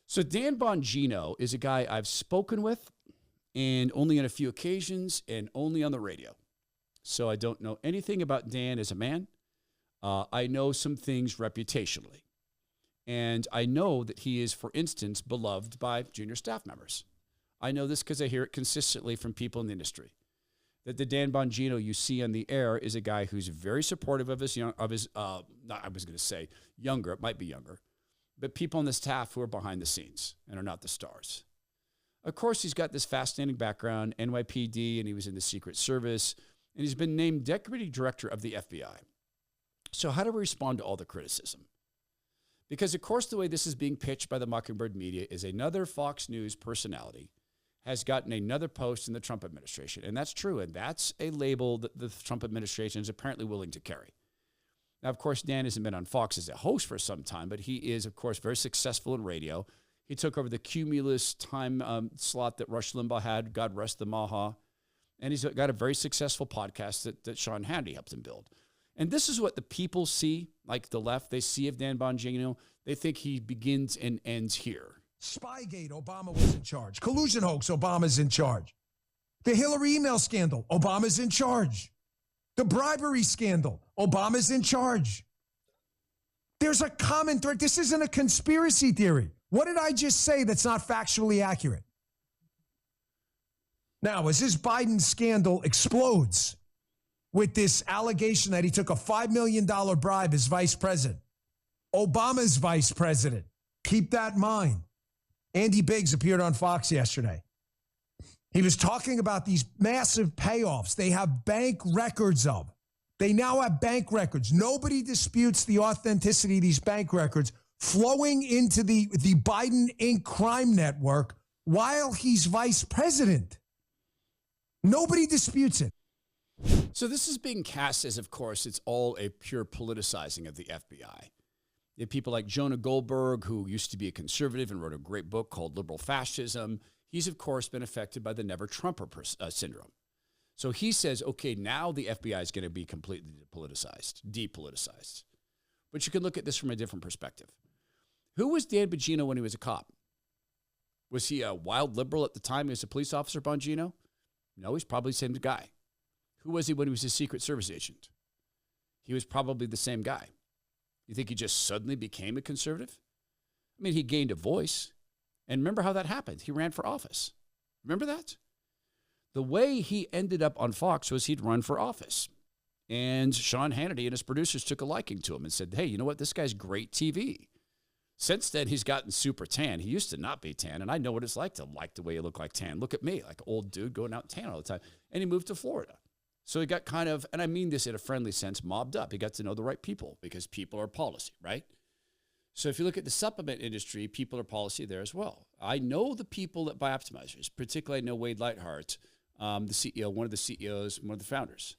So Dan Bongino is a guy I've spoken with, and only on a few occasions and only on the radio. So I don't know anything about Dan as a man. I know some things reputationally. And I know that he is, for instance, beloved by junior staff members. I know this because I hear it consistently from people in the industry. That the Dan Bongino you see on the air is a guy who's very supportive of younger, it might be younger, but people on the staff who are behind the scenes and are not the stars. Of course, he's got this fascinating background, NYPD, and he was in the Secret Service, and he's been named Deputy Director of the FBI. So how do we respond to all the criticism? Because, of course, the way this is being pitched by the Mockingbird media is another Fox News personality has gotten another post in the Trump administration. And that's true. And that's a label that the Trump administration is apparently willing to carry. Now, of course, Dan hasn't been on Fox as a host for some time, but he is, of course, very successful in radio. He took over the Cumulus time slot that Rush Limbaugh had, God rest the Maha. And he's got a very successful podcast that Sean Hannity helped him build. And this is what the people see, like the left, they see of Dan Bongino. They think he begins and ends here. Spygate, Obama was in charge. Collusion hoax, Obama's in charge. The Hillary email scandal, Obama's in charge. The bribery scandal, Obama's in charge. There's a common thread. This isn't a conspiracy theory. What did I just say that's not factually accurate? Now, as this Biden scandal explodes with this allegation that he took a $5 million bribe as vice president, Obama's vice president, keep that in mind. Andy Biggs appeared on Fox yesterday. He was talking about these massive payoffs they have bank records of. They now have bank records. Nobody disputes the authenticity of these bank records flowing into the Biden Inc. crime network while he's vice president. Nobody disputes it. So this is being cast as, of course, it's all a pure politicizing of the FBI. You have people like Jonah Goldberg, who used to be a conservative and wrote a great book called Liberal Fascism. He's, of course, been affected by the never-Trumper syndrome. So he says, okay, now the FBI is going to be completely depoliticized. But you can look at this from a different perspective. Who was Dan Bongino when he was a cop? Was he a wild liberal at the time he was a police officer, Bongino? No, he's probably the same guy. Who was he when he was a Secret Service agent? He was probably the same guy. You think he just suddenly became a conservative? I mean, he gained a voice. And remember how that happened? He ran for office. Remember that? The way he ended up on Fox was he'd run for office. And Sean Hannity and his producers took a liking to him and said, hey, you know what? This guy's great TV. Since then, he's gotten super tan. He used to not be tan, and I know what it's like to like the way you look like tan. Look at me, like an old dude going out tan all the time. And he moved to Florida. So he got kind of, and I mean this in a friendly sense, mobbed up. He got to know the right people because people are policy, right? So if you look at the supplement industry, people are policy there as well. I know the people that buy optimizers, particularly I know Wade Lightheart, the CEO, one of the CEOs, one of the founders.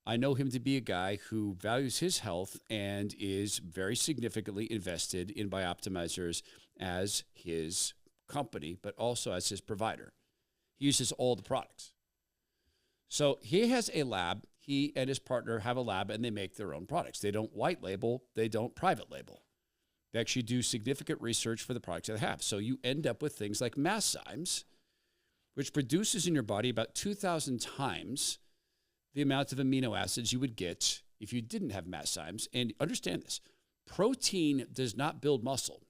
I know him to be a guy who values his health and is very significantly invested in Bioptimizers as his company, but also as his provider. He uses all the products. So he has a lab. He and his partner have a lab, and they make their own products. They don't white label. They don't private label. They actually do significant research for the products that they have. So you end up with things like Masszymes, which produces in your body about 2,000 times the amount of amino acids you would get if you didn't have Masszymes. And understand this, protein does not build muscle.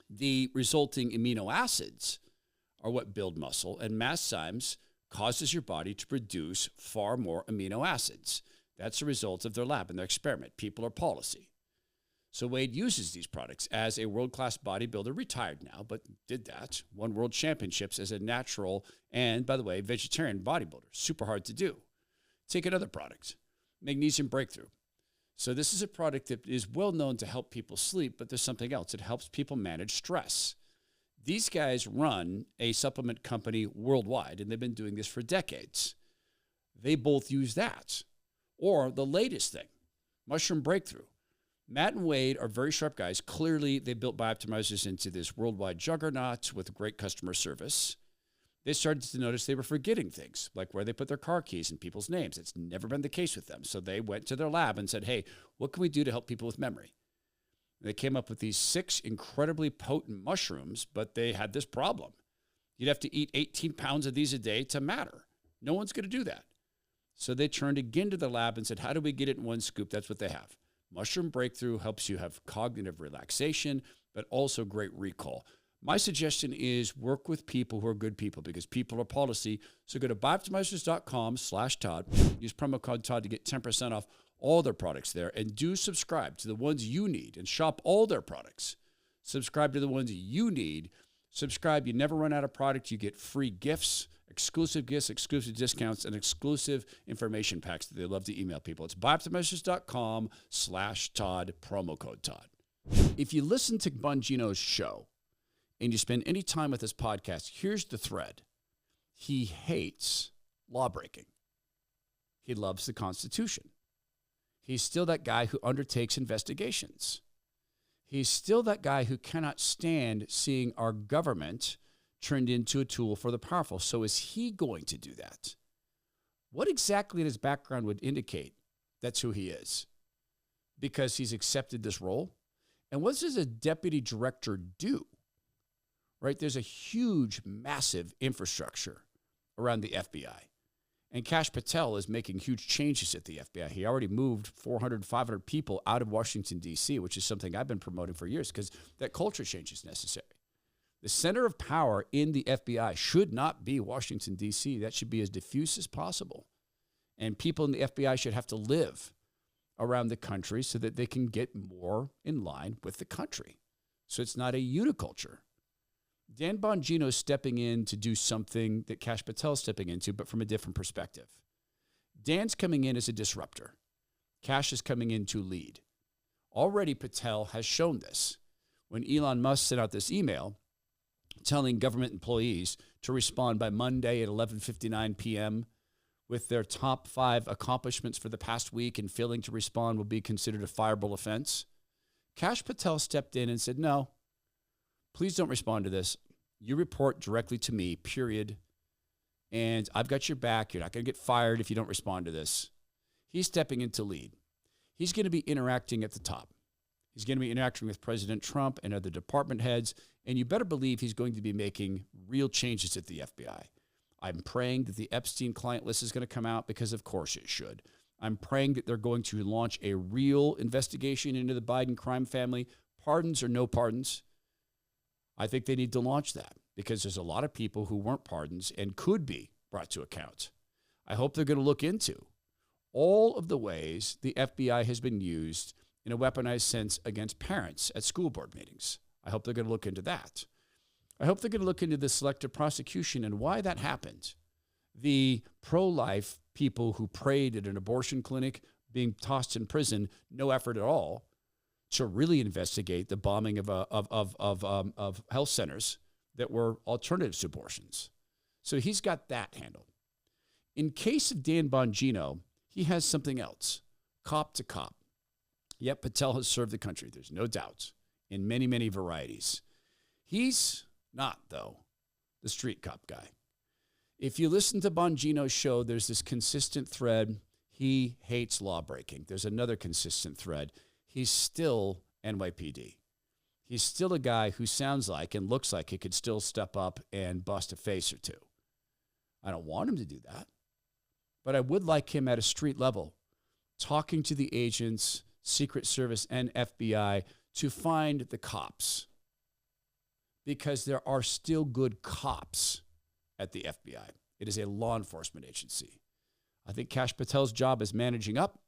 The resulting amino acids are what build muscle, and Masszymes causes your body to produce far more amino acids. That's a result of their lab and their experiment. People are policy. So Wade uses these products as a world-class bodybuilder, retired now, but did that, won world championships as a natural and, by the way, vegetarian bodybuilder. Super hard to do. Take another product, Magnesium Breakthrough. So this is a product that is well known to help people sleep, but there's something else. It helps people manage stress. These guys run a supplement company worldwide, and they've been doing this for decades. They both use that. Or the latest thing, Mushroom Breakthrough. Matt and Wade are very sharp guys. Clearly, they built Bioptimizers into this worldwide juggernaut with great customer service. They started to notice they were forgetting things, like where they put their car keys and people's names. It's never been the case with them. So they went to their lab and said, hey, what can we do to help people with memory? And they came up with these 6 incredibly potent mushrooms, but they had this problem. You'd have to eat 18 pounds of these a day to matter. No one's going to do that. So they turned again to the lab and said, how do we get it in one scoop? That's what they have. Mushroom Breakthrough helps you have cognitive relaxation, but also great recall. My suggestion is work with people who are good people, because people are policy. So go to bioptimizers.com/Todd. Use promo code Todd to get 10% off all their products there. And do subscribe to the ones you need and shop all their products. Subscribe to the ones you need. Subscribe. You never run out of product. You get free gifts, exclusive discounts, and exclusive information packs that they love to email people. It's bioptimizers.com/Todd, promo code Todd. If you listen to Bongino's show and you spend any time with this podcast, here's the thread. He hates lawbreaking. He loves the Constitution. He's still that guy who undertakes investigations. He's still that guy who cannot stand seeing our government turned into a tool for the powerful. So is he going to do that? What exactly in his background would indicate that's who he is? Because he's accepted this role? And what does a deputy director do? Right? There's a huge, massive infrastructure around the FBI. And Kash Patel is making huge changes at the FBI. He already moved 400, 500 people out of Washington, D.C., which is something I've been promoting for years because that culture change is necessary. The center of power in the FBI should not be Washington, D.C. That should be as diffuse as possible. And people in the FBI should have to live around the country so that they can get more in line with the country. So it's not a uniculture. Dan Bongino is stepping in to do something that Kash Patel is stepping into, but from a different perspective. Dan's coming in as a disruptor. Kash is coming in to lead. Already Patel has shown this. When Elon Musk sent out this email telling government employees to respond by Monday at 11:59 p.m. with their top 5 accomplishments for the past week, and failing to respond will be considered a fireable offense, Kash Patel stepped in and said, no, please don't respond to this. You report directly to me, period. And I've got your back. You're not going to get fired if you don't respond to this. He's stepping in to lead. He's going to be interacting at the top. He's going to be interacting with President Trump and other department heads. And you better believe he's going to be making real changes at the FBI. I'm praying that the Epstein client list is going to come out, because of course it should. I'm praying that they're going to launch a real investigation into the Biden crime family, pardons or no pardons. I think they need to launch that, because there's a lot of people who weren't pardons and could be brought to account. I hope they're going to look into all of the ways the FBI has been used in a weaponized sense against parents at school board meetings. I hope they're going to look into that. I hope they're going to look into the selective prosecution and why that happened. The pro-life people who prayed at an abortion clinic being tossed in prison, no effort at all to really investigate the bombing of health centers that were alternatives to abortions. So he's got that handled. In case of Dan Bongino, he has something else, cop to cop. Yet Patel has served the country, there's no doubt, in many, many varieties. He's not, though, the street cop guy. If you listen to Bongino's show, there's this consistent thread. He hates lawbreaking. There's another consistent thread. He's still NYPD. He's still a guy who sounds like and looks like he could still step up and bust a face or two. I don't want him to do that, but I would like him at a street level, talking to the agents, Secret Service and FBI, to find the cops, because there are still good cops at the FBI. It is a law enforcement agency. I think Kash Patel's job is managing up.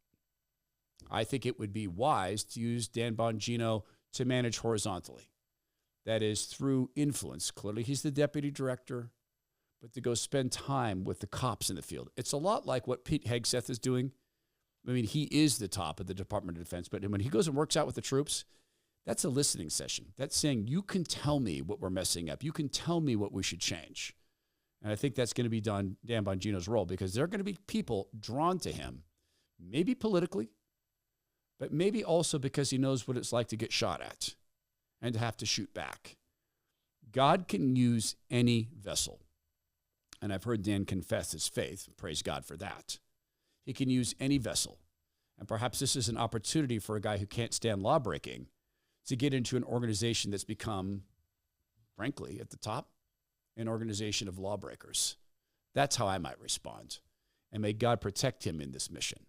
I think it would be wise to use Dan Bongino to manage horizontally. That is through influence. Clearly, he's the deputy director, but to go spend time with the cops in the field. It's a lot like what Pete Hegseth is doing. I mean, he is the top of the Department of Defense, but when he goes and works out with the troops, that's a listening session. That's saying, you can tell me what we're messing up. You can tell me what we should change. And I think that's going to be Dan Bongino's role, because there are going to be people drawn to him, maybe politically, but maybe also because he knows what it's like to get shot at and to have to shoot back. God can use any vessel. And I've heard Dan confess his faith. Praise God for that. He can use any vessel. And perhaps this is an opportunity for a guy who can't stand lawbreaking to get into an organization that's become, frankly, at the top, an organization of lawbreakers. That's how I might respond. And may God protect him in this mission.